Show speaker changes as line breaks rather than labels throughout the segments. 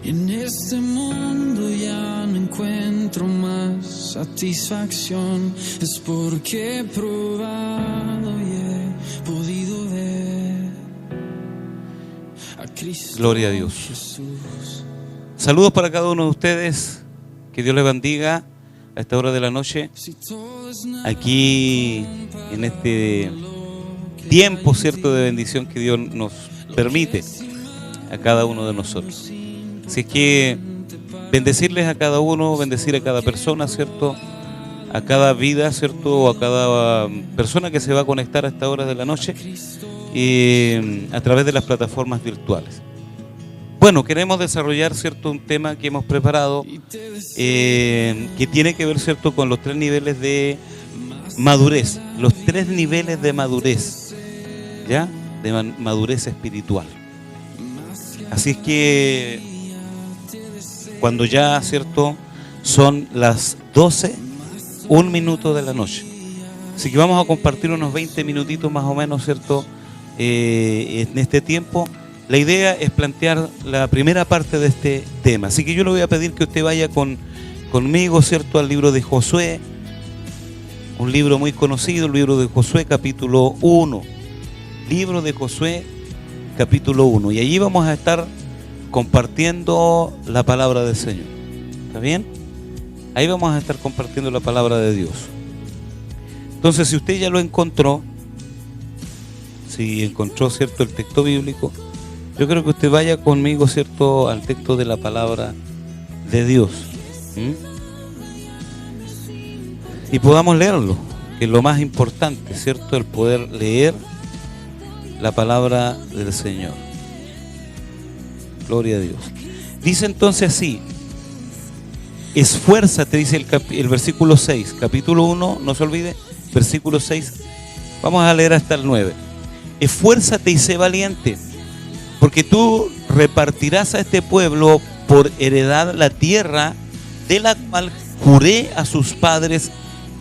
En este mundo ya no encuentro más satisfacción, es porque he probado y he podido ver a Cristo.
Gloria a Dios.
Jesús.
Saludos para cada uno de ustedes, que Dios les bendiga a esta hora de la noche, aquí en este tiempo, cierto, de bendición que Dios nos permite a cada uno de nosotros. Así es que bendecirles a cada uno, bendecir a cada persona, cierto, a cada vida, cierto, o a cada persona que se va a conectar a esta hora de la noche a través de las plataformas virtuales. Bueno, queremos desarrollar, cierto, un tema que hemos preparado que tiene que ver, cierto, con los 3 niveles de madurez, los 3 niveles de madurez, ¿ya? De madurez espiritual. Así es que cuando ya, cierto, son las 12, 1 minuto de la noche. Así que vamos a compartir unos 20 minutitos más o menos, cierto, en este tiempo. La idea es plantear la primera parte de este tema. Así que yo le voy a pedir que usted vaya conmigo, cierto, al libro de Josué, un libro muy conocido, el libro de Josué, capítulo 1. Libro de Josué, capítulo 1. Y allí vamos a estar compartiendo la palabra del Señor. ¿Está bien? Ahí vamos a estar compartiendo la palabra de Dios. Entonces, si usted ya lo encontró, si encontró, cierto, el texto bíblico, yo creo que usted vaya conmigo, cierto, al texto de la palabra de Dios. Y podamos leerlo, que es lo más importante, cierto, el poder leer la palabra del Señor. Gloria a Dios. Dice entonces así: esfuérzate, dice el versículo 6, capítulo 1, no se olvide, versículo 6, vamos a leer hasta el 9. Esfuérzate y sé valiente, porque tú repartirás a este pueblo por heredad la tierra de la cual juré a sus padres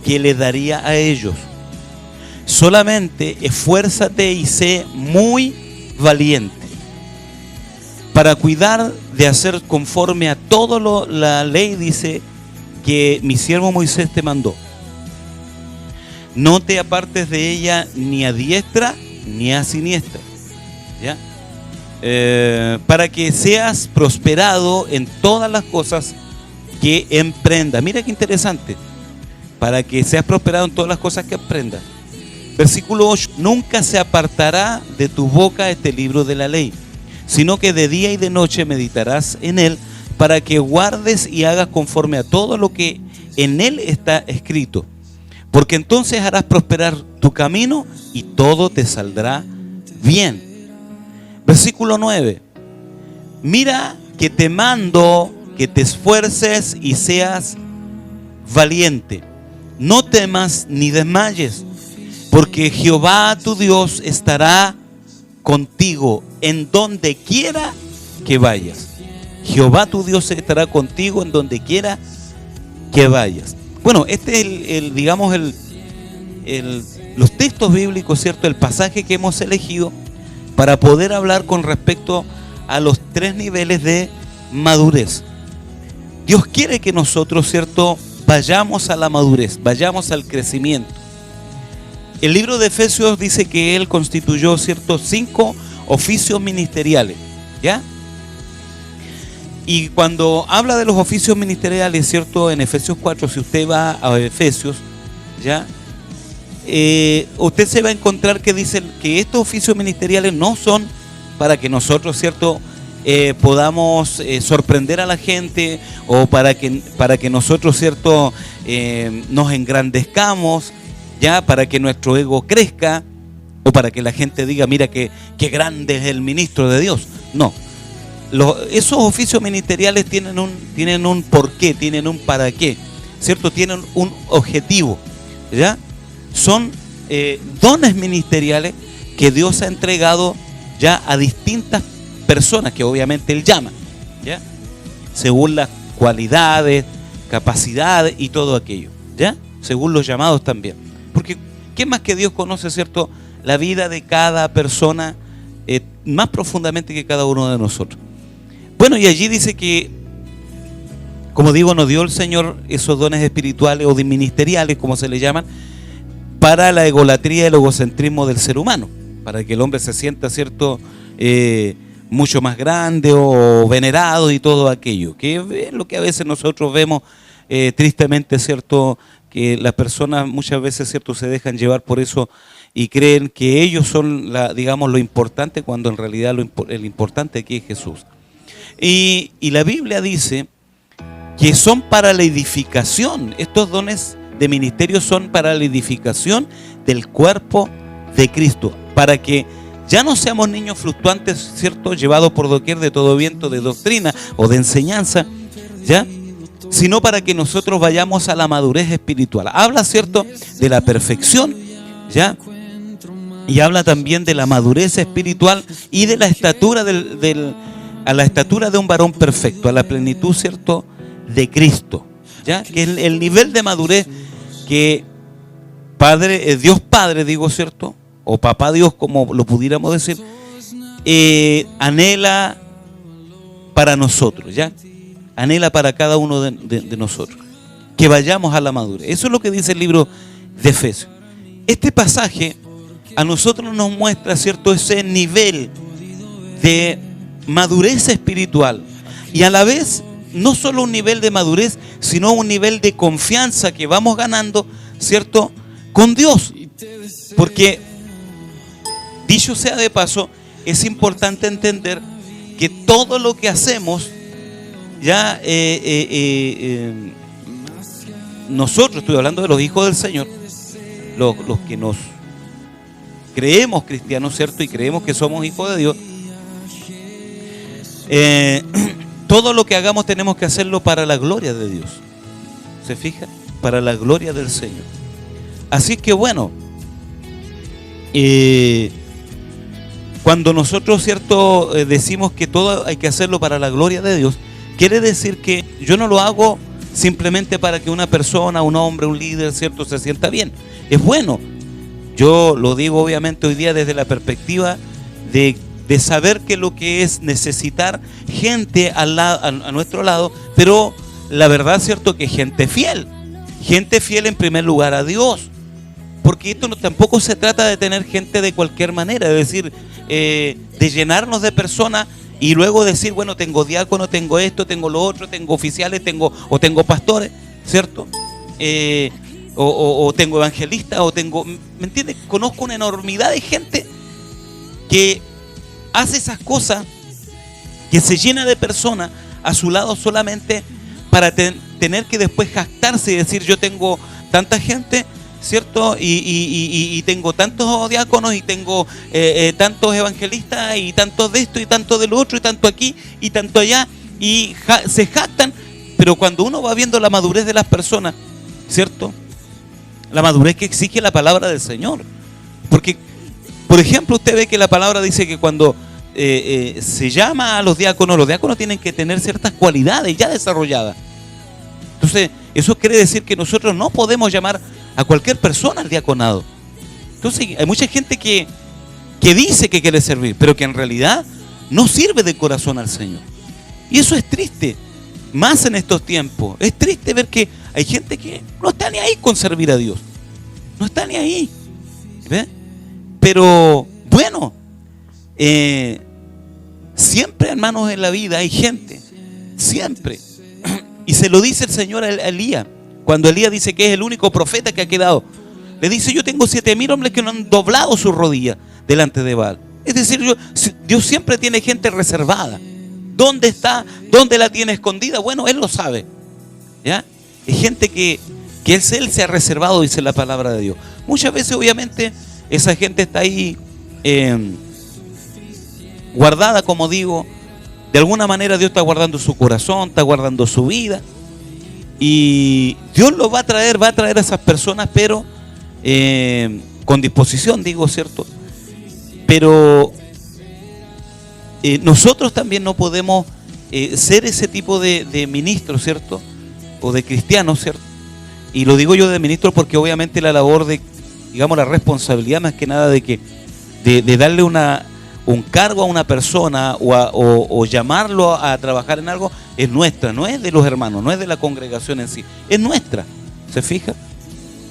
que le daría a ellos. Solamente esfuérzate y sé muy valiente para cuidar de hacer conforme a todo la ley, dice, que mi siervo Moisés te mandó. No te apartes de ella ni a diestra ni a siniestra, ¿ya? Para que seas prosperado en todas las cosas que emprendas. Mira qué interesante. Para que seas prosperado en todas las cosas que emprendas. Versículo 8. Nunca se apartará de tu boca este libro de la ley, sino que de día y de noche meditarás en él, para que guardes y hagas conforme a todo lo que en él está escrito. Porque entonces harás prosperar tu camino y todo te saldrá bien. Versículo 9. Mira que te mando que te esfuerces y seas valiente. No temas ni desmayes, porque Jehová tu Dios estará contigo en donde quiera que vayas. Jehová tu Dios estará contigo en donde quiera que vayas. Bueno, este es digamos los textos bíblicos, ¿cierto? El pasaje que hemos elegido para poder hablar con respecto a los 3 niveles de madurez. Dios quiere que nosotros, ¿cierto?, vayamos a la madurez, vayamos al crecimiento. El libro de Efesios dice que Él constituyó, ¿cierto?, 5 oficios ministeriales, ¿ya? Y cuando habla de los oficios ministeriales, ¿cierto?, en Efesios 4, si usted va a Efesios, ¿ya?, usted se va a encontrar que dice que estos oficios ministeriales no son para que nosotros, ¿cierto?, podamos sorprender a la gente, o para que nosotros, ¿cierto?, nos engrandezcamos, ya, para que nuestro ego crezca, o para que la gente diga, mira qué grande es el ministro de Dios. No, esos oficios ministeriales tienen un porqué, tienen un para qué, ¿cierto? Tienen un objetivo, ¿ya? Son dones ministeriales que Dios ha entregado ya a distintas personas que obviamente Él llama, ¿ya?, según las cualidades, capacidades y todo aquello, ¿ya?, según los llamados también. Porque ¿qué más que Dios conoce, cierto?, la vida de cada persona más profundamente que cada uno de nosotros? Bueno, y allí dice que, como digo, nos dio el Señor esos dones espirituales o ministeriales, como se le llaman, para la egolatría y el egocentrismo del ser humano, para que el hombre se sienta, ¿cierto?, mucho más grande o venerado y todo aquello, que es lo que a veces nosotros vemos tristemente, ¿cierto?, que las personas muchas veces, ¿cierto?, se dejan llevar por eso y creen que ellos son, digamos, lo importante, cuando en realidad el importante aquí es Jesús. Y la Biblia dice que son para la edificación, estos dones de ministerio son para la edificación del cuerpo de Cristo, para que ya no seamos niños fluctuantes, ¿cierto?, llevados por doquier de todo viento de doctrina o de enseñanza, ¿ya?, sino para que nosotros vayamos a la madurez espiritual. Habla, ¿cierto?, de la perfección, ¿ya?, y habla también de la madurez espiritual y de la estatura a la estatura de un varón perfecto, a la plenitud, ¿cierto?, de Cristo, ¿ya?, que es el nivel de madurez que Dios Padre, digo, ¿cierto?, o Papá Dios, como lo pudiéramos decir, anhela para nosotros, ¿ya?, anhela para cada uno de nosotros, que vayamos a la madurez. Eso es lo que dice el libro de Efesios. Este pasaje a nosotros nos muestra, ¿cierto?, ese nivel de madurez espiritual, y a la vez no solo un nivel de madurez, sino un nivel de confianza que vamos ganando, ¿cierto?, con Dios. Porque, dicho sea de paso, es importante entender que todo lo que hacemos, ya nosotros, estoy hablando de los hijos del Señor, los que nos creemos cristianos, ¿cierto?, y creemos que somos hijos de Dios, todo lo que hagamos tenemos que hacerlo para la gloria de Dios. ¿Se fija? Para la gloria del Señor. Así que bueno, cuando nosotros, ¿cierto?, decimos que todo hay que hacerlo para la gloria de Dios, quiere decir que yo no lo hago simplemente para que una persona, un hombre, un líder, ¿cierto?, se sienta bien. Es bueno. Yo lo digo obviamente hoy día desde la perspectiva de saber que lo que es necesitar gente a nuestro lado, pero la verdad, ¿cierto?, que gente fiel en primer lugar a Dios, porque esto tampoco se trata de tener gente de cualquier manera, es decir, de llenarnos de personas y luego decir, bueno, tengo diácono, tengo esto, tengo lo otro, tengo oficiales, tengo pastores, ¿cierto?, o tengo evangelistas, o tengo, ¿me entiendes? Conozco una enormidad de gente que hace esas cosas, que se llena de personas a su lado solamente para tener que después jactarse y decir, yo tengo tanta gente, ¿cierto?, y tengo tantos diáconos, y tengo tantos evangelistas, y tantos de esto, y tanto de lo otro, y tanto aquí, y tanto allá, y se jactan. Pero cuando uno va viendo la madurez de las personas, ¿cierto?, la madurez que exige la palabra del Señor, porque, por ejemplo, usted ve que la palabra dice que cuando se llama a los diáconos tienen que tener ciertas cualidades ya desarrolladas. Entonces, eso quiere decir que nosotros no podemos llamar a cualquier persona al diaconado. Entonces, hay mucha gente que dice que quiere servir, pero que en realidad no sirve de corazón al Señor. Y eso es triste, más en estos tiempos. Es triste ver que hay gente que no está ni ahí con servir a Dios. No está ni ahí. ¿Ve? Pero, bueno, siempre, hermanos, en la vida hay gente. Siempre. Y se lo dice el Señor a Elías. Cuando Elías dice que es el único profeta que ha quedado, le dice, yo tengo 7,000 hombres que no han doblado su rodilla delante de Baal. Es decir, Dios siempre tiene gente reservada. ¿Dónde está? ¿Dónde la tiene escondida? Bueno, Él lo sabe, ¿ya? Es gente que Él se ha reservado, dice la palabra de Dios. Muchas veces, obviamente, esa gente está ahí guardada, como digo. De alguna manera Dios está guardando su corazón, está guardando su vida. Y Dios lo va a traer a esas personas, pero con disposición, digo, ¿cierto? Pero nosotros también no podemos ser ese tipo de ministros, ¿cierto? O de cristianos, ¿cierto? Y lo digo yo de ministro porque obviamente la labor de, digamos, la responsabilidad más que nada de darle una un cargo a una persona o llamarlo a trabajar en algo, es nuestra, no es de los hermanos, no es de la congregación en sí, es nuestra. ¿Se fija?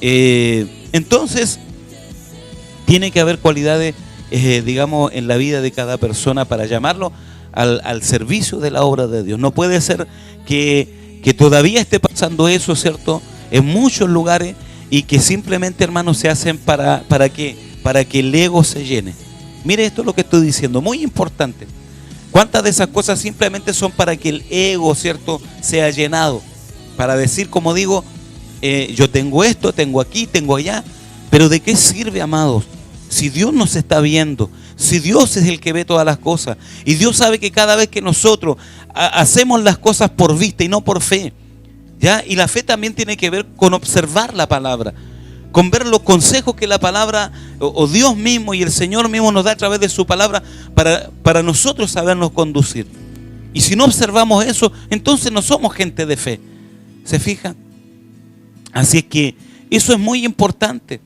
Entonces, tiene que haber cualidades, digamos, en la vida de cada persona para llamarlo al servicio de la obra de Dios. No puede ser que todavía esté pasando eso, ¿cierto?, en muchos lugares, y que simplemente, hermanos, se hacen ¿para qué? Para que el ego se llene. Mire, esto es lo que estoy diciendo, muy importante. ¿Cuántas de esas cosas simplemente son para que el ego, ¿cierto?, sea llenado? Para decir, como digo, yo tengo esto, tengo aquí, tengo allá. Pero ¿de qué sirve, amados? Si Dios nos está viendo, si Dios es el que ve todas las cosas, y Dios sabe que cada vez que nosotros hacemos las cosas por vista y no por fe, ¿ya? Y la fe también tiene que ver con observar la palabra, con ver los consejos que la palabra o Dios mismo y el Señor mismo nos da a través de su palabra para nosotros sabernos conducir. Y si no observamos eso, entonces no somos gente de fe. ¿Se fija? Así es que eso es muy importante.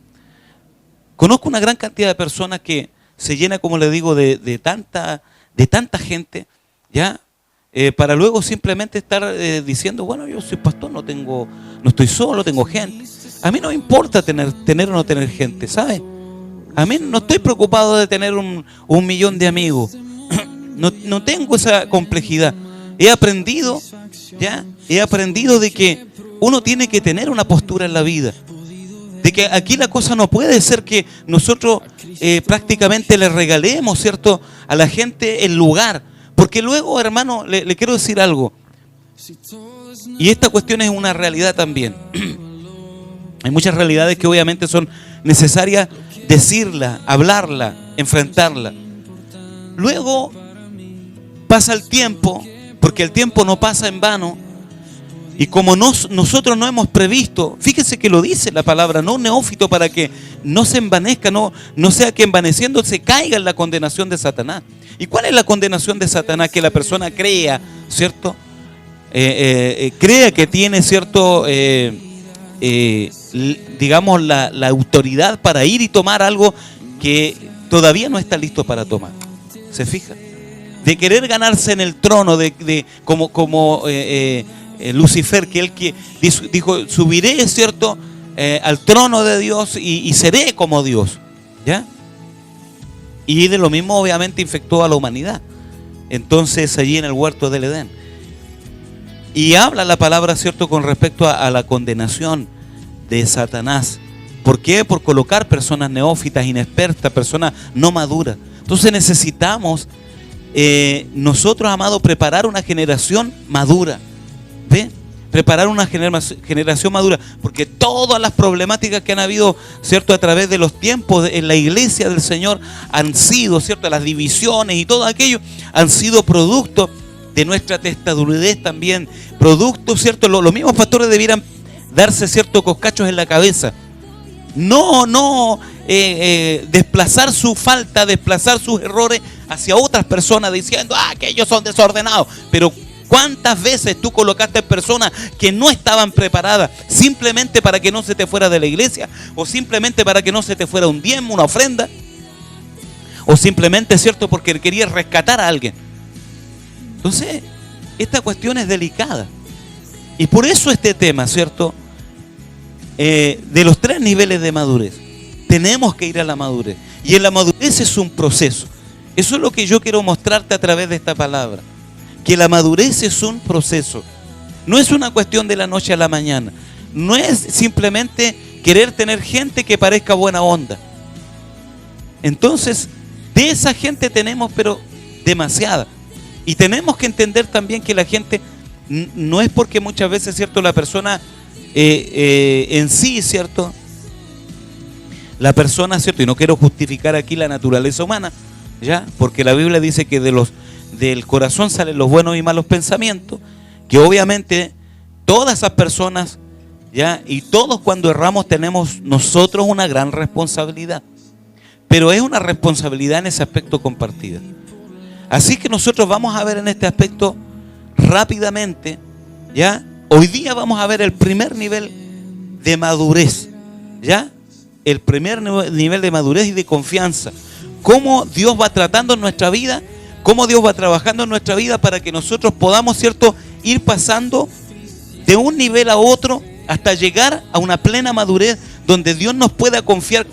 Conozco una gran cantidad de personas que se llena, como le digo, de tanta gente, ¿ya? Para luego simplemente estar diciendo, bueno, yo soy pastor, no estoy solo, tengo gente. A mí no me importa tener o no tener gente, ¿sabe? A mí no estoy preocupado de tener un millón de amigos. No tengo esa complejidad. He aprendido de que uno tiene que tener una postura en la vida. De que aquí la cosa no puede ser que nosotros prácticamente le regalemos, ¿cierto?, a la gente el lugar. Porque luego, hermano, le quiero decir algo. Y esta cuestión es una realidad también. Hay muchas realidades que obviamente son necesarias decirla, hablarla, enfrentarla. Luego pasa el tiempo, porque el tiempo no pasa en vano. Y como nosotros no hemos previsto, fíjese que lo dice la palabra, no un neófito, para que no se envanezca, no sea que envaneciéndose caiga en la condenación de Satanás. ¿Y cuál es la condenación de Satanás? Que la persona crea, ¿cierto? Crea que tiene, ¿cierto?, digamos, la autoridad para ir y tomar algo que todavía no está listo para tomar. ¿Se fija? De querer ganarse en el trono, como Lucifer, que él que dijo, subiré, ¿cierto?, al trono de Dios y seré como Dios, ¿ya? Y de lo mismo obviamente infectó a la humanidad. Entonces allí en el huerto del Edén. Y habla la palabra, ¿cierto?, con respecto a la condenación de Satanás. ¿Por qué? Por colocar personas neófitas, inexpertas, personas no maduras. Entonces necesitamos nosotros, amados, preparar una generación madura. ¿Ve? Preparar una generación madura, porque todas las problemáticas que han habido, ¿cierto?, a través de los tiempos en la iglesia del Señor han sido, ¿cierto?, las divisiones y todo aquello han sido producto de nuestra testadurez también, producto, ¿cierto? Los mismos pastores debieran darse, ¿cierto?, coscachos en la cabeza. No desplazar su falta, desplazar sus errores hacia otras personas diciendo, que ellos son desordenados. Pero ¿cuántas veces tú colocaste personas que no estaban preparadas simplemente para que no se te fuera de la iglesia? O simplemente para que no se te fuera un diezmo, una ofrenda. O simplemente, ¿cierto?, porque querías rescatar a alguien. Entonces, esta cuestión es delicada. Y por eso este tema, ¿cierto?, de los 3 niveles de madurez. Tenemos que ir a la madurez. Y en la madurez es un proceso. Eso es lo que yo quiero mostrarte a través de esta palabra. Que la madurez es un proceso. No es una cuestión de la noche a la mañana. No es simplemente querer tener gente que parezca buena onda. Entonces, de esa gente tenemos, pero demasiada. Y tenemos que entender también que la gente no es porque muchas veces, ¿cierto?, la persona en sí, ¿cierto?, la persona, ¿cierto?, y no quiero justificar aquí la naturaleza humana, ¿ya? Porque la Biblia dice que del corazón salen los buenos y malos pensamientos, que obviamente todas esas personas, ¿ya?, y todos cuando erramos tenemos nosotros una gran responsabilidad, pero es una responsabilidad en ese aspecto compartida. Así que nosotros vamos a ver en este aspecto rápidamente, ¿ya? Hoy día vamos a ver el primer nivel de madurez, ¿ya? El primer nivel de madurez y de confianza. cómo Dios va tratando en nuestra vida, cómo Dios va trabajando en nuestra vida para que nosotros podamos, ¿cierto?, ir pasando de un nivel a otro hasta llegar a una plena madurez donde Dios nos pueda confiar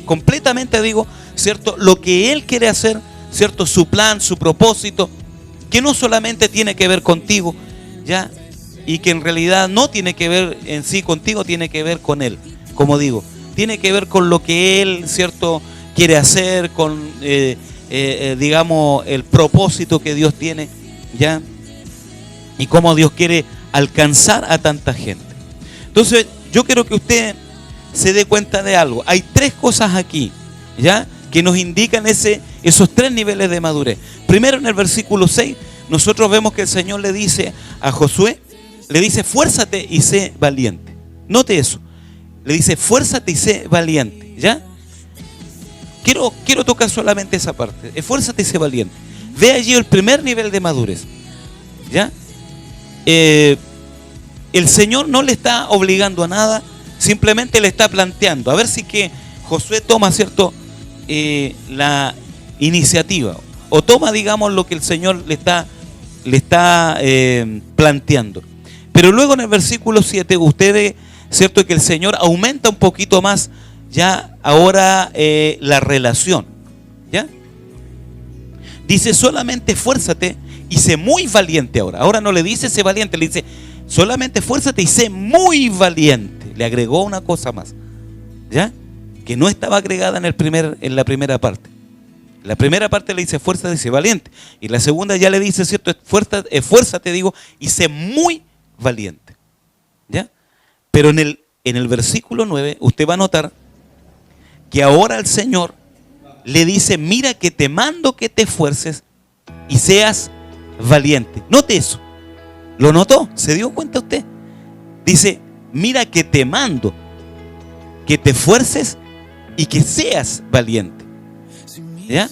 completamente, ¿cierto?, lo que Él quiere hacer, ¿cierto?, su plan, su propósito, que no solamente tiene que ver contigo, ¿ya?, y que en realidad no tiene que ver en sí contigo, tiene que ver con Él, como digo, tiene que ver con lo que Él, ¿cierto?, quiere hacer, con, digamos, el propósito que Dios tiene, ¿ya?, y cómo Dios quiere alcanzar a tanta gente. Entonces, yo quiero que usted se dé cuenta de algo. Hay 3 cosas aquí, ¿ya?, que nos indican esos 3 niveles de madurez. Primero, en el versículo 6, nosotros vemos que el Señor le dice a Josué, le dice, fuérzate y sé valiente. Note eso. Le dice, fuérzate y sé valiente, ¿ya? Quiero tocar solamente esa parte. Esfuérzate y sé valiente. Ve allí el primer nivel de madurez, ¿ya? El Señor no le está obligando a nada, simplemente le está planteando. A ver si que Josué toma, ¿cierto?, la iniciativa. O toma, digamos, lo que el Señor le está planteando. Pero luego en el versículo 7, usted ve, ¿cierto?, que el Señor aumenta un poquito más ya ahora la relación, ¿ya? Dice, solamente esfuérzate y sé muy valiente ahora. Ahora no le dice sé valiente, le dice, solamente esfuérzate y sé muy valiente. Le agregó una cosa más, ¿ya?, que no estaba agregada en la primera parte. La primera parte le dice esfuérzate y sé valiente. Y la segunda ya le dice, ¿cierto?, esfuérzate, y sé muy valiente, ¿ya? Pero en el versículo 9 usted va a notar que ahora el Señor le dice, mira que te mando que te esfuerces y seas valiente. Note eso. ¿Lo notó? ¿Se dio cuenta usted? Dice, mira que te mando que te esfuerces y que seas valiente, ¿ya?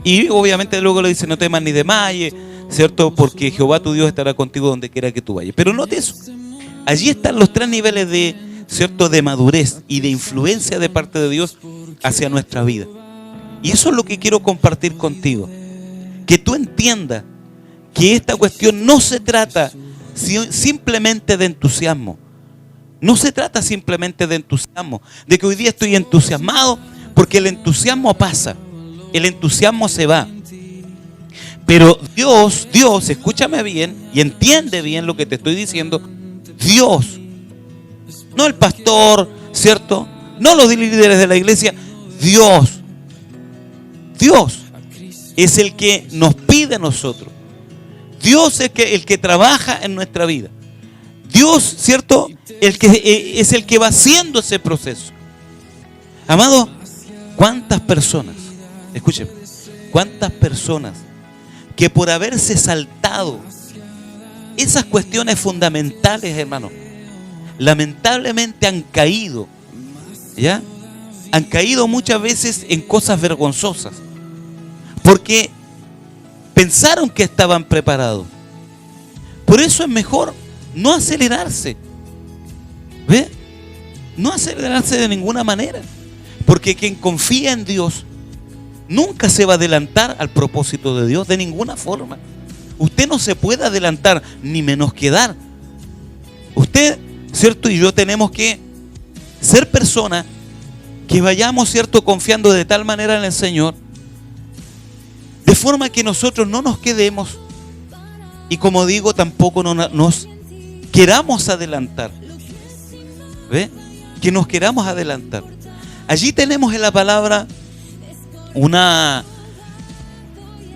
Y obviamente luego le dice, no temas ni desmayes, ¿cierto?, porque Jehová tu Dios estará contigo donde quiera que tú vayas. Pero note eso. Allí están los 3 niveles de, ¿cierto?, de madurez y de influencia de parte de Dios hacia nuestra vida. Y eso es lo que quiero compartir contigo. Que tú entiendas que esta cuestión no se trata simplemente de entusiasmo. No se trata simplemente de entusiasmo, de que hoy día estoy entusiasmado, porque el entusiasmo pasa, el entusiasmo se va. Pero Dios, escúchame bien y entiende bien lo que te estoy diciendo. Dios, no el pastor, ¿cierto?, no los líderes de la iglesia. Dios es el que nos pide a nosotros. Dios es el que trabaja en nuestra vida. Dios, ¿cierto?, es el que va haciendo ese proceso. Amado, ¿cuántas personas, escúcheme, cuántas personas que por haberse saltado esas cuestiones fundamentales, hermano, lamentablemente han caído, ¿ya? Han caído muchas veces en cosas vergonzosas, porque pensaron que estaban preparados. Por eso es mejor no acelerarse, ¿ve? No acelerarse de ninguna manera, porque quien confía en Dios nunca se va a adelantar al propósito de Dios de ninguna forma. Usted no se puede adelantar ni menos quedar. Usted, ¿cierto?, y yo tenemos que ser personas que vayamos, ¿cierto?, confiando de tal manera en el Señor, de forma que nosotros no nos quedemos y, como digo, tampoco nos queramos adelantar. ¿Ve? Que nos queramos adelantar. Allí tenemos en la palabra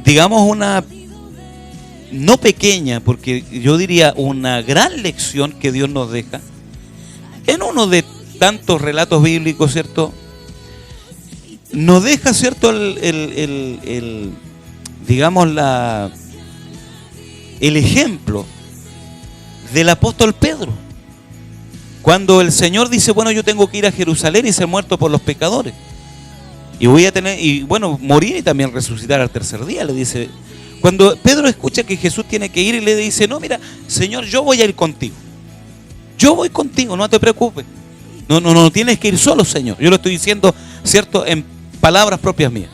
digamos una, no pequeña, porque yo diría una gran lección que Dios nos deja en uno de tantos relatos bíblicos, ¿cierto? Nos deja, ¿cierto?, digamos el ejemplo del apóstol Pedro, cuando el Señor dice, bueno, yo tengo que ir a Jerusalén y ser muerto por los pecadores, y voy a morir y también resucitar al tercer día, le dice. Cuando Pedro escucha que Jesús tiene que ir, y le dice, no, mira, Señor, yo voy a ir contigo. Yo voy contigo, no te preocupes. No tienes que ir solo, Señor. Yo lo estoy diciendo, ¿cierto?, en palabras propias mías.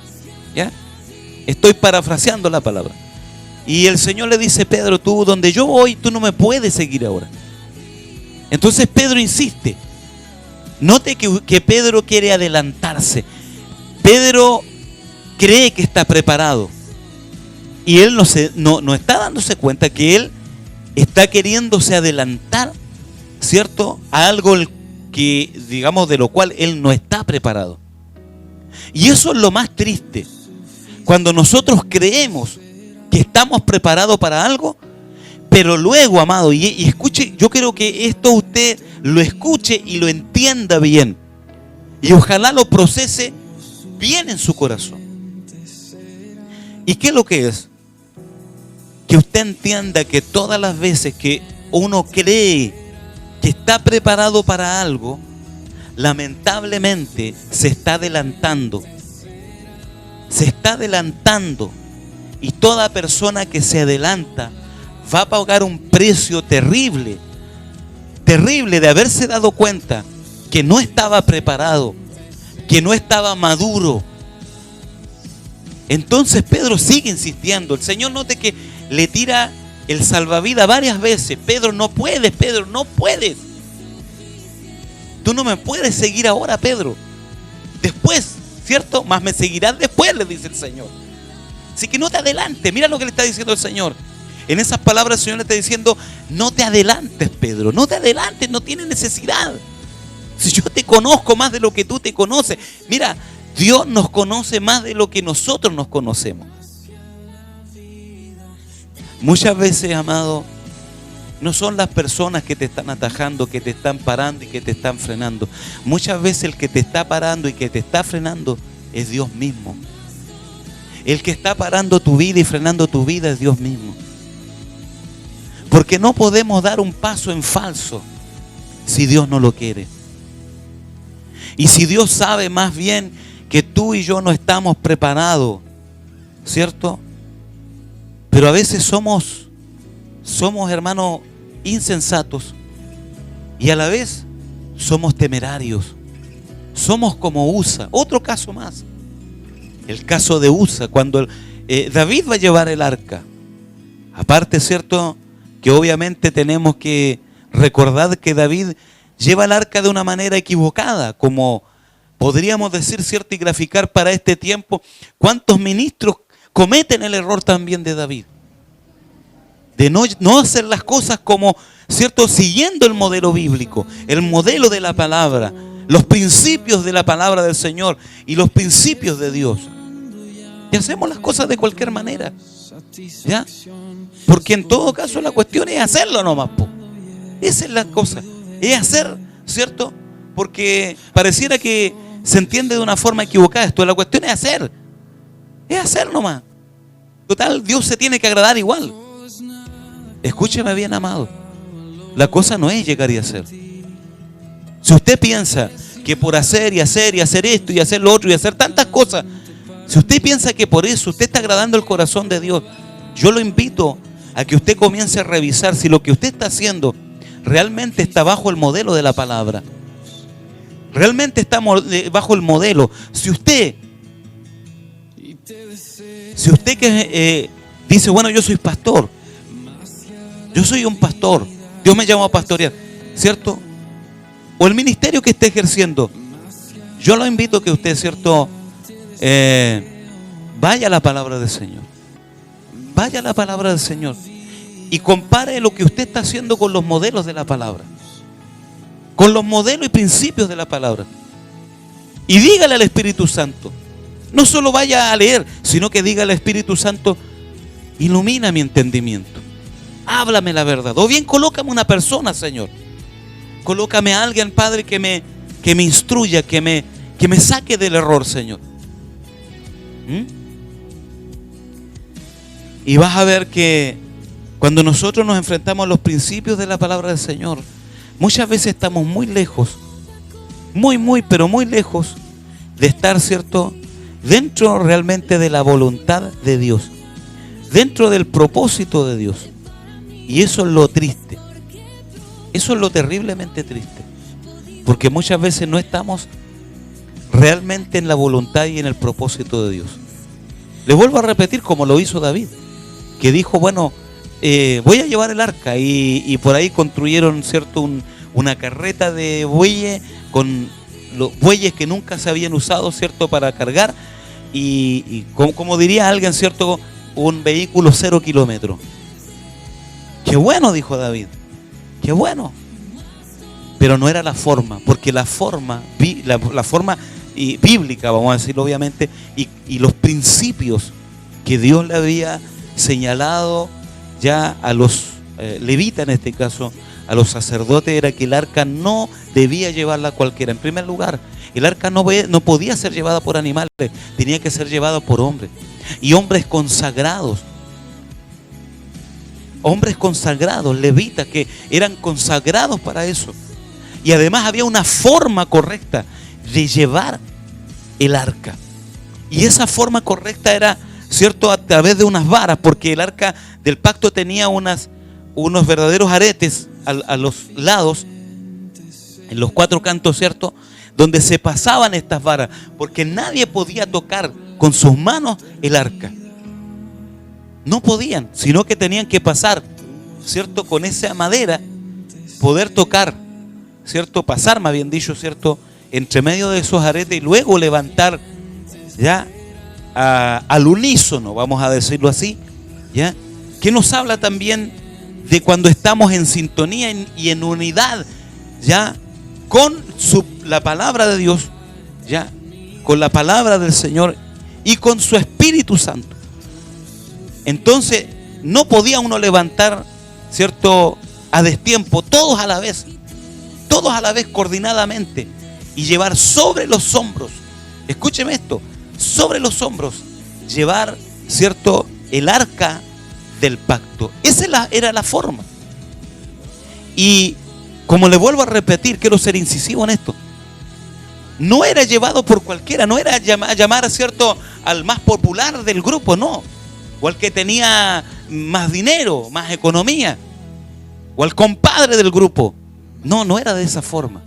¿Ya? Estoy parafraseando la palabra. Y el Señor le dice: Pedro, tú donde yo voy, tú no me puedes seguir ahora. Entonces Pedro insiste. Note que Pedro quiere adelantarse. Pedro cree que está preparado. Y él no está dándose cuenta que él está queriéndose adelantar, ¿cierto?, a algo que, digamos, de lo cual él no está preparado. Y eso es lo más triste. Cuando nosotros creemos que estamos preparados para algo, pero luego, amado, y escuche, yo quiero que esto usted lo escuche y lo entienda bien. Y ojalá lo procese bien en su corazón. ¿Y qué es lo que es? Que usted entienda que todas las veces que uno cree que está preparado para algo, lamentablemente se está adelantando. Se está adelantando. Y toda persona que se adelanta va a pagar un precio terrible. Terrible de haberse dado cuenta que no estaba preparado, que no estaba maduro. Entonces Pedro sigue insistiendo. El Señor, note que le tira el salvavidas varias veces. Pedro, no puedes, Pedro, no puedes. Tú no me puedes seguir ahora, Pedro. Después, ¿cierto? Más me seguirás después, le dice el Señor. Así que no te adelantes. Mira lo que le está diciendo el Señor. En esas palabras el Señor le está diciendo: no te adelantes, Pedro. No te adelantes, no tienes necesidad. Si yo te conozco más de lo que tú te conoces. Mira, Dios nos conoce más de lo que nosotros nos conocemos. Muchas veces, amado, no son las personas que te están atajando, que te están parando y que te están frenando. Muchas veces el que te está parando y que te está frenando es Dios mismo. El que está parando tu vida y frenando tu vida es Dios mismo. Porque no podemos dar un paso en falso si Dios no lo quiere. Y si Dios sabe más bien que tú y yo no estamos preparados, ¿cierto? Pero a veces somos hermanos insensatos y a la vez somos temerarios. Somos como Usa. Otro caso más. El caso de Usa, cuando David va a llevar el arca. Aparte, ¿cierto?, que obviamente tenemos que recordar que David lleva el arca de una manera equivocada, como podríamos decir, ¿cierto?, y graficar para este tiempo. ¿Cuántos ministros cometen el error también de David? De no hacer las cosas como, ¿cierto?, siguiendo el modelo bíblico, el modelo de la palabra, los principios de la palabra del Señor y los principios de Dios. Y hacemos las cosas de cualquier manera, ¿ya? Porque en todo caso la cuestión es hacerlo nomás, po. Esa es la cosa, es hacer, ¿cierto? Porque pareciera que se entiende de una forma equivocada esto. La cuestión es hacer nomás. Total, Dios se tiene que agradar igual. Escúcheme bien, amado. La cosa no es llegar y hacer. Si usted piensa que por hacer y hacer y hacer esto y hacer lo otro y hacer tantas cosas, si usted piensa que por eso usted está agradando el corazón de Dios, yo lo invito a que usted comience a revisar si lo que usted está haciendo realmente está bajo el modelo de la palabra. Realmente está bajo el modelo. Si usted que dice, bueno, yo soy pastor, yo soy un pastor, Dios me llamó a pastorear, ¿cierto? O el ministerio que esté ejerciendo, yo lo invito a que usted, ¿cierto?, vaya a la palabra del Señor. Vaya a la palabra del Señor y compare lo que usted está haciendo con los modelos de la palabra, con los modelos y principios de la palabra. Y dígale al Espíritu Santo, no solo vaya a leer, sino que diga al Espíritu Santo, ilumina mi entendimiento, háblame la verdad. O bien colócame una persona, Señor. Colócame a alguien, Padre, que me instruya, que me saque del error, Señor. Y vas a ver que cuando nosotros nos enfrentamos a los principios de la palabra del Señor, muchas veces estamos muy lejos, pero muy lejos de estar, ¿cierto?, dentro realmente de la voluntad de Dios, dentro del propósito de Dios. Y eso es lo triste, eso es lo terriblemente triste, porque muchas veces no estamos realmente en la voluntad y en el propósito de Dios. Le vuelvo a repetir como lo hizo David, que dijo, bueno, voy a llevar el arca, y por ahí construyeron, ¿cierto?, una carreta de bueyes con los bueyes que nunca se habían usado, ¿cierto?, para cargar, y como diría alguien, ¿cierto?, un vehículo 0 kilómetros. Qué bueno, dijo David, qué bueno. Pero no era la forma, porque la forma bíblica, vamos a decirlo obviamente, y los principios que Dios le había señalado ya a los levitas, en este caso, a los sacerdotes, era que el arca no debía llevarla cualquiera. En primer lugar, el arca no podía ser llevada por animales, tenía que ser llevada por hombres, y hombres consagrados, levitas, que eran consagrados para eso. Y además había una forma correcta de llevar el arca. Y esa forma correcta era, ¿cierto?, a través de unas varas, porque el arca del pacto tenía unos verdaderos aretes a los lados, en los 4 cantos, ¿cierto?, donde se pasaban estas varas, porque nadie podía tocar con sus manos el arca. No podían, sino que tenían que pasar, ¿cierto?, con esa madera, poder tocar, ¿cierto?, pasar, más bien dicho, ¿cierto?, entre medio de esos aretes, y luego levantar ya al unísono, vamos a decirlo así, ya, que nos habla también de cuando estamos en sintonía y en unidad, ya, con la palabra de Dios, ya, con la palabra del Señor y con su Espíritu Santo. Entonces no podía uno levantar, ¿cierto?, a destiempo, todos a la vez, coordinadamente, y llevar sobre los hombros, escúcheme esto, sobre los hombros, llevar, ¿cierto?, el arca del pacto. Esa era la forma. Y como le vuelvo a repetir, quiero ser incisivo en esto, no era llevado por cualquiera, no era llamar, ¿cierto?, al más popular del grupo, no, o al que tenía más dinero, más economía, o al compadre del grupo. No era de esa forma.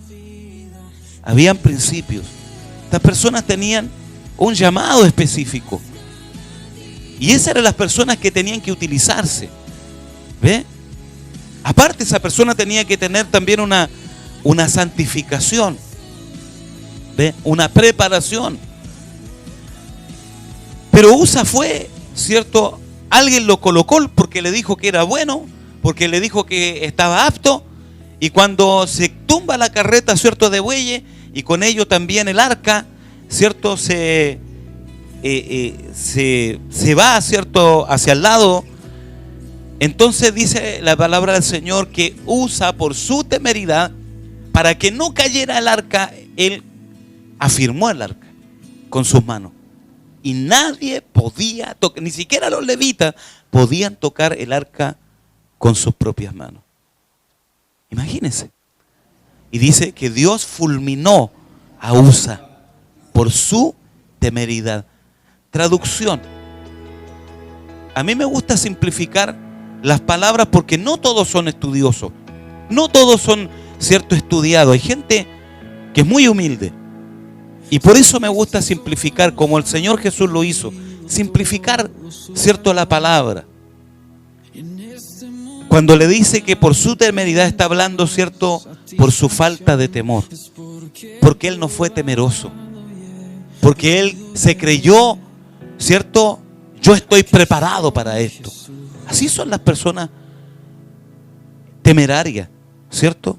Habían principios. Estas personas tenían un llamado específico, y esas eran las personas que tenían que utilizarse. ¿Ve? Aparte, esa persona tenía que tener también una santificación, ¿ve?, una preparación. Pero Usa fue, ¿cierto?, alguien lo colocó porque le dijo que era bueno, porque le dijo que estaba apto, y cuando se tumba la carreta, ¿cierto?, de bueyes, y con ello también el arca, ¿cierto?, se va, ¿cierto?, hacia el lado. Entonces dice la palabra del Señor que Usa, por su temeridad, para que no cayera el arca, él afirmó el arca con sus manos, y nadie podía tocar, ni siquiera los levitas podían tocar el arca con sus propias manos. Imagínense. Y dice que Dios fulminó a Usa por su temeridad. Traducción. A mí me gusta simplificar las palabras, porque no todos son estudiosos, no todos son, ¿cierto?, estudiados. Hay gente que es muy humilde, y por eso me gusta simplificar, como el Señor Jesús lo hizo, simplificar, ¿cierto?, la palabra. Cuando le dice que por su temeridad, está hablando, ¿cierto?, por su falta de temor, porque él no fue temeroso, porque él se creyó, ¿cierto?, yo estoy preparado para esto. Así son las personas temerarias, ¿cierto?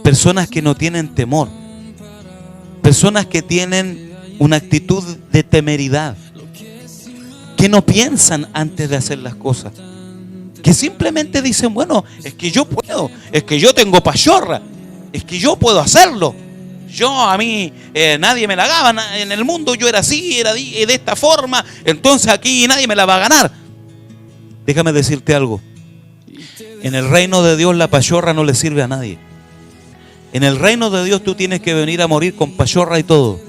Personas que no tienen temor, personas que tienen una actitud de temeridad, que no piensan antes de hacer las cosas, que simplemente dicen, bueno, es que yo puedo, es que yo tengo pachorra, es que yo puedo hacerlo. A mí nadie me la gana en el mundo, yo era así, era de esta forma, entonces aquí nadie me la va a ganar. Déjame decirte algo. En el reino de Dios la pachorra no le sirve a nadie. En el reino de Dios tú tienes que venir a morir con pachorra y todo.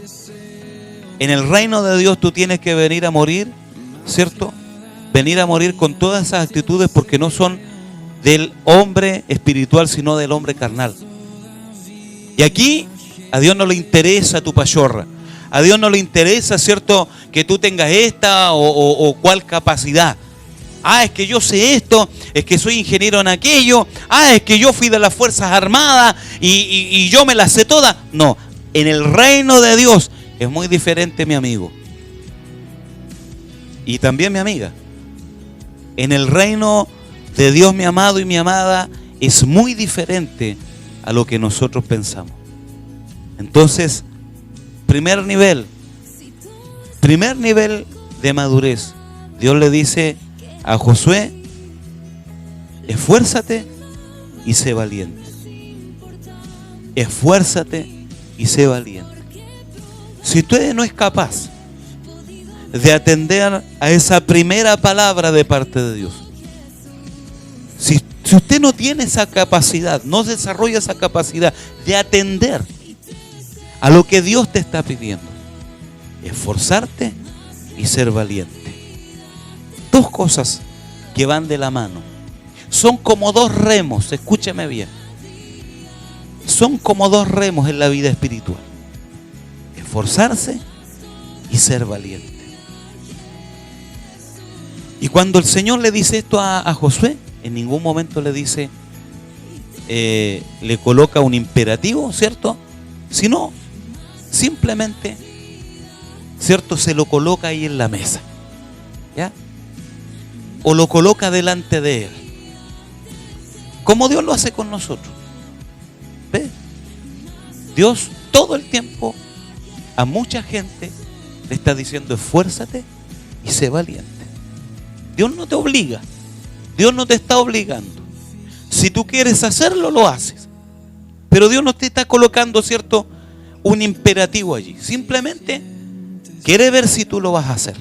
En el reino de Dios tú tienes que venir a morir, ¿cierto? Venir a morir con todas esas actitudes, porque no son del hombre espiritual, sino del hombre carnal. Y aquí a Dios no le interesa tu pachorra. A Dios no le interesa, ¿cierto?, que tú tengas esta o cual capacidad. Es que yo sé esto, es que soy ingeniero en aquello, es que yo fui de las Fuerzas Armadas y yo me las sé todas. No, en el reino de Dios es muy diferente, mi amigo. Y también mi amiga. En el reino de Dios, mi amado y mi amada, es muy diferente a lo que nosotros pensamos. Entonces, primer nivel de madurez. Dios le dice a Josué: esfuérzate y sé valiente. Esfuérzate y sé valiente. Si usted no es capaz de atender a esa primera palabra de parte de Dios, si usted no tiene esa capacidad, no desarrolla esa capacidad de atender a lo que Dios te está pidiendo, esforzarte y ser valiente. Dos cosas que van de la mano. Son como dos remos, escúchame bien. Son como dos remos en la vida espiritual. Esforzarse y ser valiente. Y cuando el Señor le dice esto a Josué, en ningún momento le dice, le coloca un imperativo, ¿cierto? Sino, simplemente, ¿cierto?, se lo coloca ahí en la mesa, ¿ya? O lo coloca delante de él, como Dios lo hace con nosotros. ¿Ve? Dios todo el tiempo a mucha gente le está diciendo: esfuérzate y sé valiente. Dios no te obliga, Dios no te está obligando. Si tú quieres hacerlo, lo haces, pero Dios no te está colocando, ¿cierto?, un imperativo allí. Simplemente quiere ver si tú lo vas a hacer,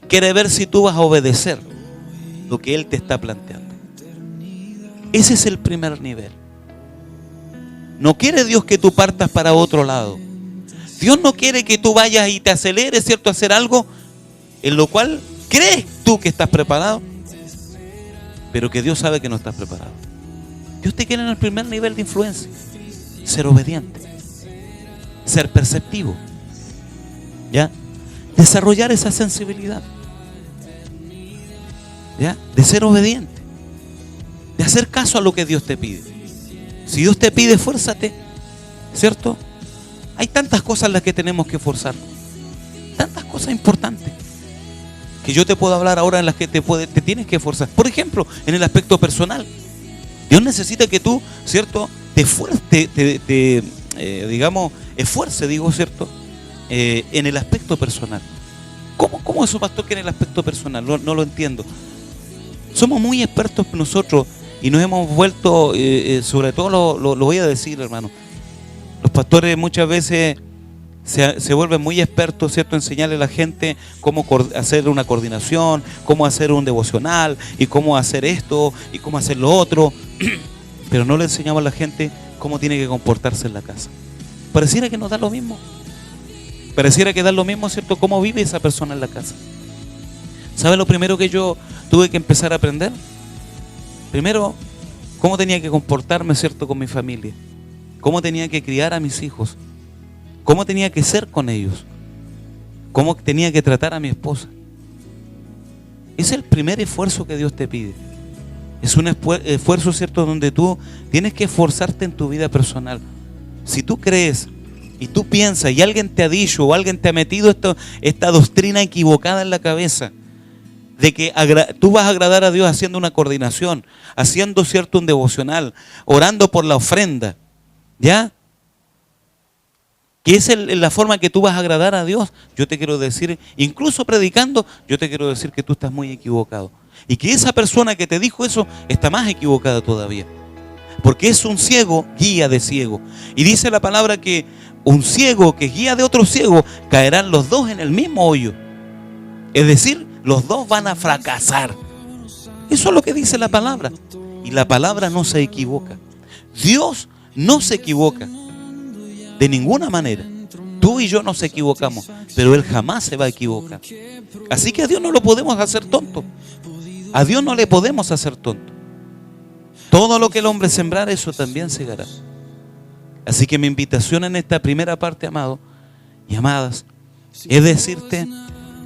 quiere ver si tú vas a obedecer lo que Él te está planteando. Ese es el primer nivel. No quiere Dios que tú partas para otro lado. Dios no quiere que tú vayas y te aceleres, ¿cierto?, a hacer algo en lo cual crees tú que estás preparado, pero que Dios sabe que no estás preparado. Dios te quiere en el primer nivel de influencia: ser obediente, ser perceptivo, ¿ya? Desarrollar esa sensibilidad, ¿ya? De ser obediente, de hacer caso a lo que Dios te pide. Si Dios te pide, esfuérzate, ¿cierto? Hay tantas cosas en las que tenemos que esforzar, tantas cosas importantes que yo te puedo hablar ahora en las que te tienes que esforzar. Por ejemplo, en el aspecto personal, Dios necesita que tú, ¿cierto?, esfuerce, ¿cierto?, en el aspecto personal. ¿Cómo eso, pastor, que en el aspecto personal? No lo entiendo. Somos muy expertos nosotros y nos hemos vuelto, sobre todo lo voy a decir, hermano, los pastores muchas veces se vuelven muy expertos, ¿cierto?, enseñarle a la gente cómo hacer una coordinación, cómo hacer un devocional y cómo hacer esto y cómo hacer lo otro, pero no le enseñamos a la gente cómo tiene que comportarse en la casa. Pareciera que nos da lo mismo. Pareciera que da lo mismo, ¿cierto?, cómo vive esa persona en la casa. ¿Sabe lo primero que yo tuve que empezar a aprender? Primero, cómo tenía que comportarme, ¿cierto?, con mi familia. Cómo tenía que criar a mis hijos. Cómo tenía que ser con ellos. Cómo tenía que tratar a mi esposa. Es el primer esfuerzo que Dios te pide. Es un esfuerzo, ¿cierto?, donde tú tienes que esforzarte en tu vida personal. Si tú crees y tú piensas y alguien te ha dicho o alguien te ha metido esta doctrina equivocada en la cabeza de que tú vas a agradar a Dios haciendo una coordinación, haciendo, ¿cierto?, un devocional, orando por la ofrenda, ¿ya?, que es la forma que tú vas a agradar a Dios, yo te quiero decir, incluso predicando, yo te quiero decir que tú estás muy equivocado. Y que esa persona que te dijo eso está más equivocada todavía. Porque es un ciego, guía de ciego. Y dice la palabra que un ciego que guía de otro ciego, caerán los dos en el mismo hoyo. Es decir, los dos van a fracasar. Eso es lo que dice la palabra. Y la palabra no se equivoca. Dios no se equivoca. De ninguna manera. Tú y yo nos equivocamos, pero Él jamás se va a equivocar. Así que a Dios no lo podemos hacer tonto. A Dios no le podemos hacer tonto. Todo lo que el hombre sembrar, eso también segará. Así que mi invitación en esta primera parte, amado, y amadas, es decirte,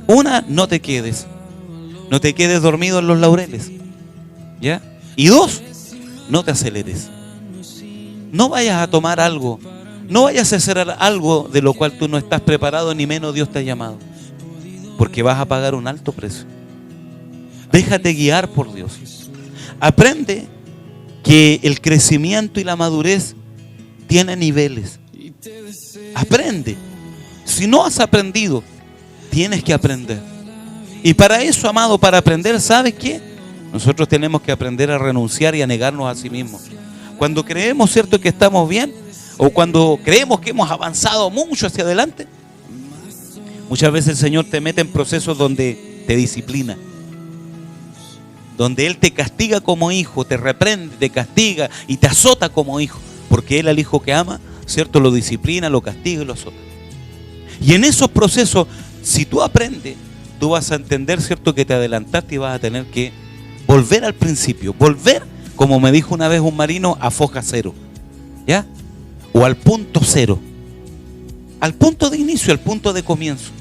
una, no te quedes dormido en los laureles, ¿ya? Y dos, no te aceleres. No vayas a tomar algo, no vayas a hacer algo de lo cual tú no estás preparado, ni menos Dios te ha llamado, porque vas a pagar un alto precio. Déjate guiar por Dios. Aprende que el crecimiento y la madurez tiene niveles. Aprende. Si no has aprendido, tienes que aprender. Y para eso, amado, para aprender, ¿sabes qué? Nosotros tenemos que aprender a renunciar y a negarnos a sí mismos. Cuando creemos, ¿cierto?, que estamos bien, o cuando creemos que hemos avanzado mucho hacia adelante, muchas veces el Señor te mete en procesos donde te disciplina, donde Él te castiga como hijo, te reprende, te castiga y te azota como hijo, porque Él al hijo que ama, ¿cierto?, lo disciplina, lo castiga y lo azota. Y en esos procesos, si tú aprendes, tú vas a entender, ¿cierto?, que te adelantaste y vas a tener que volver al principio, volver, como me dijo una vez un marino, a foja cero, ¿ya? O al punto cero, al punto de inicio, al punto de comienzo.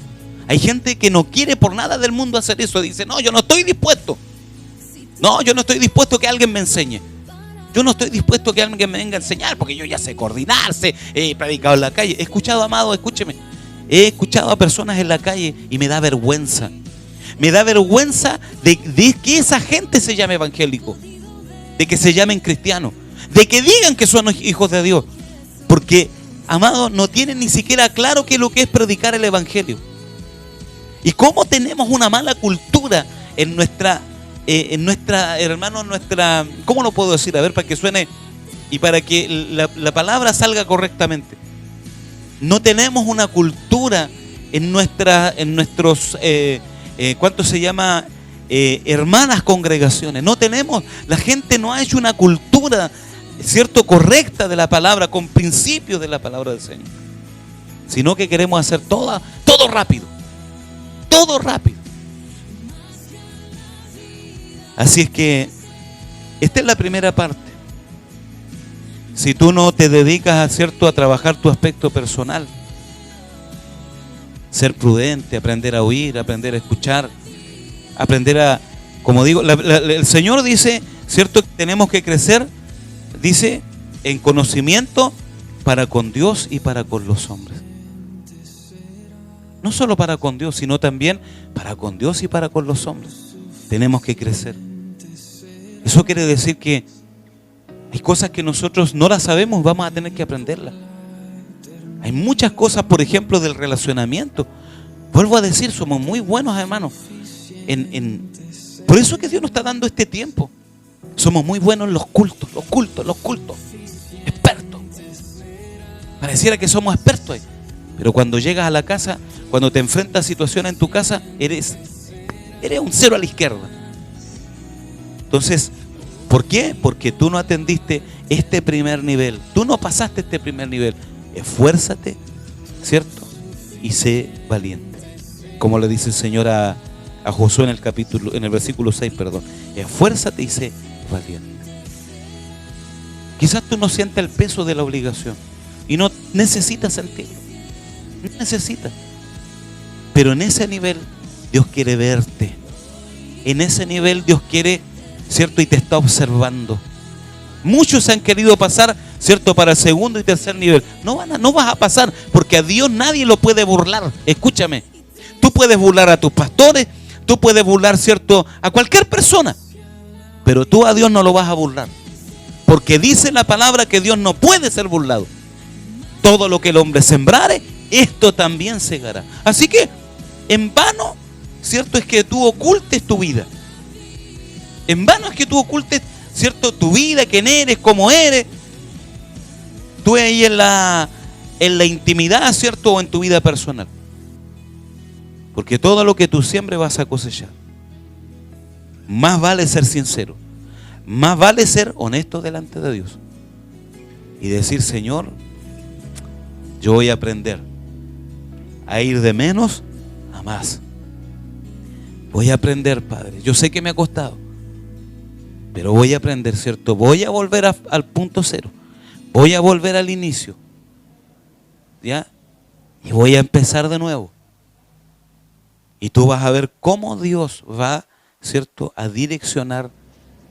Hay gente que no quiere por nada del mundo hacer eso, dice, no, yo no estoy dispuesto. No, yo no estoy dispuesto a que alguien me enseñe. Yo no estoy dispuesto a que alguien me venga a enseñar, porque yo ya sé coordinarse, he predicado en la calle. He escuchado, amado, escúcheme, he escuchado a personas en la calle y me da vergüenza. Me da vergüenza de que esa gente se llame evangélico, de que se llamen cristianos, de que digan que son hijos de Dios, porque, amado, no tienen ni siquiera claro qué es lo que es predicar el evangelio. Y cómo tenemos una mala cultura en nuestra, hermano, ¿cómo lo puedo decir? A ver, para que suene y para que la palabra salga correctamente. No tenemos una cultura en nuestros, ¿cuánto se llama? Hermanas congregaciones. No tenemos, la gente no ha hecho una cultura, ¿cierto?, correcta de la palabra, con principios de la palabra del Señor, sino que queremos hacer todo rápido, todo rápido. Así es que esta es la primera parte. Si tú no te dedicas, ¿cierto?, a trabajar tu aspecto personal, ser prudente, aprender a oír, aprender a escuchar, aprender a, como digo, el Señor dice, ¿cierto?, que tenemos que crecer, dice, en conocimiento para con Dios y para con los hombres. No solo para con Dios, sino también para con Dios y para con los hombres. Tenemos que crecer. Eso quiere decir que hay cosas que nosotros no las sabemos, vamos a tener que aprenderlas. Hay muchas cosas, por ejemplo, del relacionamiento. Vuelvo a decir, somos muy buenos, hermanos. Por eso que Dios nos está dando este tiempo. Somos muy buenos en los cultos. Expertos. Pareciera que somos expertos ahí. Pero cuando llegas a la casa, cuando te enfrentas a situaciones en tu casa, eres un cero a la izquierda. Entonces, ¿por qué? Porque tú no atendiste este primer nivel. Tú no pasaste este primer nivel. Esfuérzate, ¿cierto? Y sé valiente. Como le dice el Señor a Josué en el versículo 6, perdón. Esfuérzate y sé valiente. Quizás tú no sientas el peso de la obligación y no necesitas sentirlo. No necesitas. Pero en ese nivel Dios quiere verte. En ese nivel Dios quiere, ¿cierto?, y te está observando. Muchos han querido pasar, ¿cierto?, para el segundo y tercer nivel. No vas a pasar, porque a Dios nadie lo puede burlar. Escúchame. Tú puedes burlar a tus pastores, tú puedes burlar, ¿cierto?, a cualquier persona, pero tú a Dios no lo vas a burlar, porque dice la palabra que Dios no puede ser burlado. Todo lo que el hombre sembrare, esto también segará. Así que en vano, ¿cierto?, es que tú ocultes tu vida. En vano es que tú ocultes, ¿cierto?, tu vida, quién eres, cómo eres. Tú ahí en la intimidad, ¿cierto?, o en tu vida personal. Porque todo lo que tú siembres vas a cosechar. Más vale ser sincero. Más vale ser honesto delante de Dios. Y decir, Señor, yo voy a aprender a ir de menos a más. Voy a aprender, Padre. Yo sé que me ha costado, pero voy a aprender, ¿cierto? Voy a volver al punto cero. Voy a volver al inicio. ¿Ya? y voy a empezar de nuevo. Y tú vas a ver cómo Dios va, ¿cierto?, a direccionar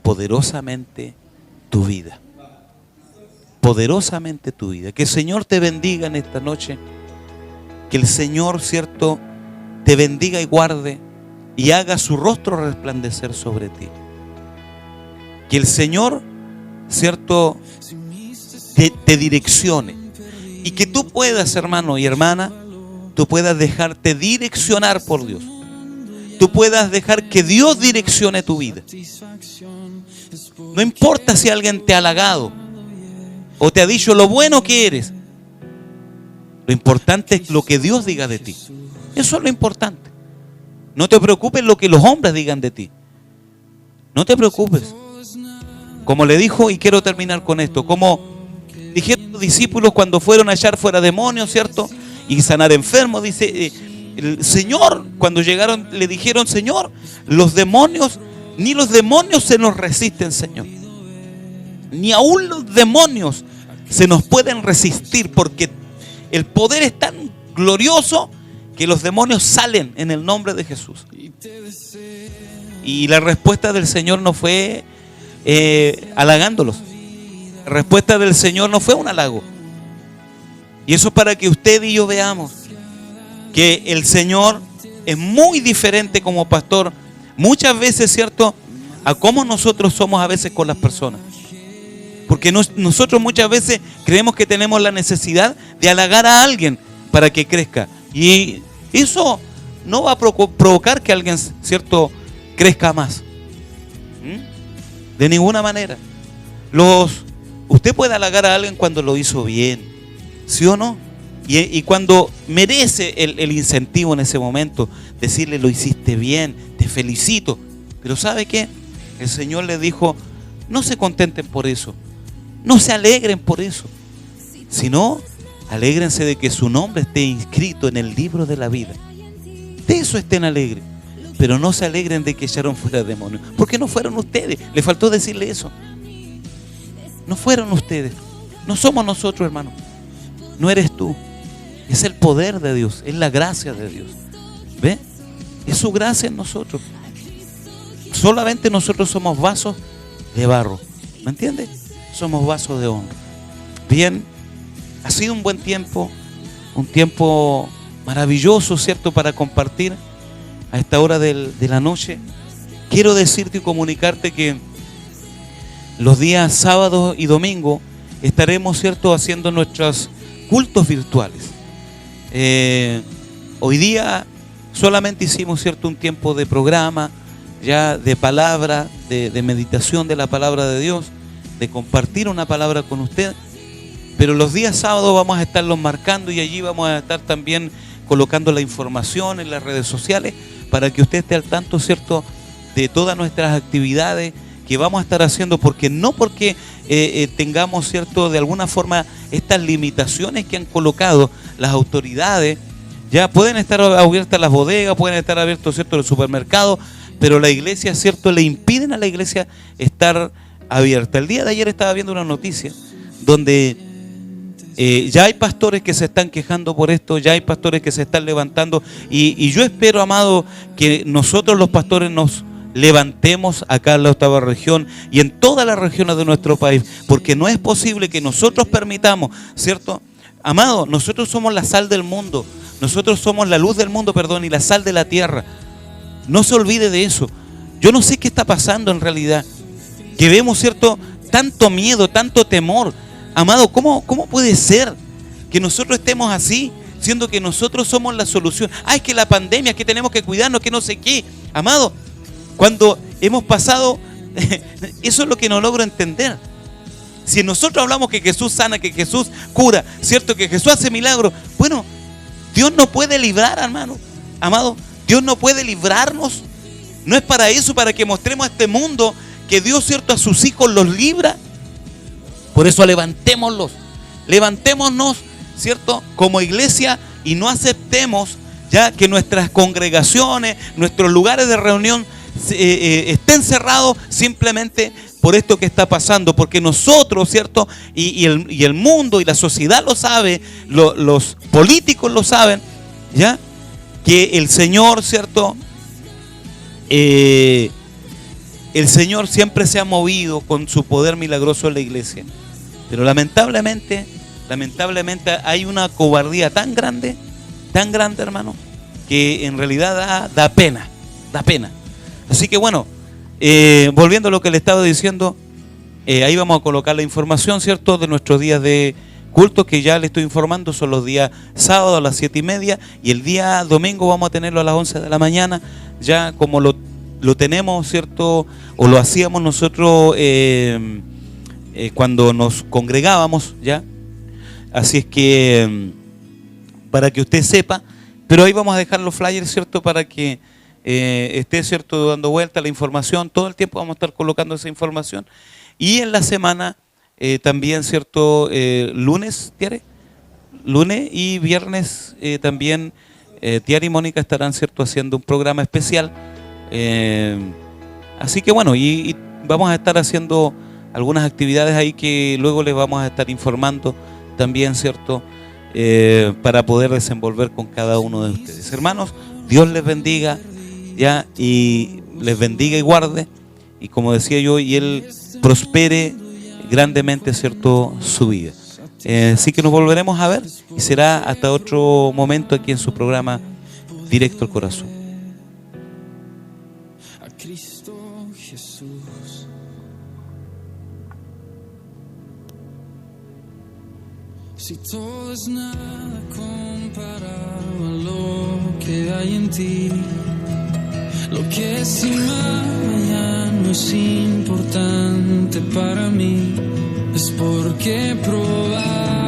poderosamente tu vida. Poderosamente tu vida. Que el Señor te bendiga en esta noche. Que el Señor, ¿cierto?, te bendiga y guarde y haga su rostro resplandecer sobre ti. Que el Señor, ¿cierto?, te direccione. Y que tú puedas, hermano y hermana, tú puedas dejarte direccionar por Dios. Tú puedas dejar que Dios direccione tu vida. No importa si alguien te ha halagado o te ha dicho lo bueno que eres. Lo importante es lo que Dios diga de ti. Eso es lo importante. No te preocupes lo que los hombres digan de ti. No te preocupes. Como le dijo, y quiero terminar con esto, como dijeron los discípulos cuando fueron a echar fuera demonios, ¿cierto?, y sanar enfermos, dice el Señor, cuando llegaron le dijeron: Señor, los demonios, ni los demonios se nos resisten, Señor. Ni aún los demonios se nos pueden resistir, porque el poder es tan glorioso que los demonios salen en el nombre de Jesús. Y la respuesta del Señor no fue halagándolos. La respuesta del Señor no fue un halago. Y eso es para que usted y yo veamos que el Señor es muy diferente como pastor, muchas veces, ¿cierto?, a cómo nosotros somos a veces con las personas. Porque nosotros muchas veces creemos que tenemos la necesidad de halagar a alguien para que crezca. Y eso no va a provocar que alguien, ¿cierto?, crezca más. De ninguna manera. Usted puede halagar a alguien cuando lo hizo bien, ¿sí o no? Y cuando merece el incentivo en ese momento, decirle: lo hiciste bien, te felicito. Pero ¿sabe qué? El Señor le dijo: no se contenten por eso, no se alegren por eso, sino alégrense de que su nombre esté inscrito en el libro de la vida. De eso estén alegres, pero no se alegren de que echaron fuera demonios, porque no fueron ustedes. Le faltó decirle eso. No fueron ustedes, no somos nosotros, hermano. No eres tú. Es el poder de Dios, es la gracia de Dios. ¿Ve? Es su gracia en nosotros. Solamente nosotros somos vasos de barro. ¿Me entiende? Somos vasos de honra. Bien, ha sido un buen tiempo, un tiempo maravilloso, ¿cierto?, para compartir a esta hora de la noche. Quiero decirte y comunicarte que los días sábado y domingo estaremos, ¿cierto?, haciendo nuestros cultos virtuales. Hoy día solamente hicimos, ¿cierto?, un tiempo de programa, ya de palabra, de meditación de la palabra de Dios, de compartir una palabra con usted. Pero los días sábados vamos a estarlos marcando y allí vamos a estar también colocando la información en las redes sociales para que usted esté al tanto, ¿cierto?, de todas nuestras actividades que vamos a estar haciendo, porque no porque tengamos, ¿cierto?, de alguna forma estas limitaciones que han colocado las autoridades. Ya pueden estar abiertas las bodegas, pueden estar abiertos, ¿cierto?, los supermercados, pero la iglesia, ¿cierto?, le impiden a la iglesia estar abierta. El día de ayer estaba viendo una noticia donde ya hay pastores que se están quejando por esto, ya hay pastores que se están levantando, y yo espero, amado, que nosotros los pastores nos levantemos acá en la octava región y en todas las regiones de nuestro país, porque no es posible que nosotros permitamos, ¿cierto? Amado, nosotros somos la sal del mundo, nosotros somos la luz del mundo, y la sal de la tierra. No se olvide de eso. Yo no sé qué está pasando en realidad, que vemos, ¿cierto?, tanto miedo, tanto temor. Amado, ¿cómo puede ser que nosotros estemos así, siendo que nosotros somos la solución? Es que la pandemia, que tenemos que cuidarnos, que no sé qué. Amado, cuando hemos pasado, eso es lo que no logro entender. Si nosotros hablamos que Jesús sana, que Jesús cura, ¿cierto?, que Jesús hace milagros, bueno, Dios no puede librar, hermano. Amado, Dios no puede librarnos. No es para eso, para que mostremos a este mundo que Dios, ¿cierto?, a sus hijos los libra. Por eso levantémonos, ¿cierto?, como iglesia, y no aceptemos ya que nuestras congregaciones, nuestros lugares de reunión estén cerrados simplemente por esto que está pasando, porque nosotros, ¿cierto? Y el mundo y la sociedad lo sabe, los políticos lo saben, ¿ya? Que el Señor, ¿cierto? El Señor siempre se ha movido con su poder milagroso en la iglesia. Pero lamentablemente hay una cobardía tan grande, hermano, que en realidad da pena. Así que bueno, volviendo a lo que le estaba diciendo, ahí vamos a colocar la información, ¿cierto? De nuestros días de culto, que ya le estoy informando, son los días sábados a las 7:30 y el día domingo vamos a tenerlo a las 11 de la mañana, ya como lo tenemos, ¿cierto? O lo hacíamos nosotros cuando nos congregábamos, ¿ya? Así es que, para que usted sepa, pero ahí vamos a dejar los flyers, ¿cierto? Para que esté, ¿cierto?, dando vuelta la información. Todo el tiempo vamos a estar colocando esa información. Y en la semana también, ¿cierto? Lunes y viernes también Tiara y Mónica estarán, ¿cierto?, haciendo un programa especial. Así que bueno, y vamos a estar haciendo algunas actividades ahí que luego les vamos a estar informando también, ¿cierto? Para poder desenvolver con cada uno de ustedes. Hermanos, Dios les bendiga, ya, y les bendiga y guarde, y como decía yo, y Él prospere grandemente, ¿cierto?, su vida. Así que nos volveremos a ver y será hasta otro momento aquí en su programa Directo al Corazón.
A Cristo Jesús. Si todo es nada comparado a lo que hay en ti, lo que es sin mañana es importante para mí, es porque probar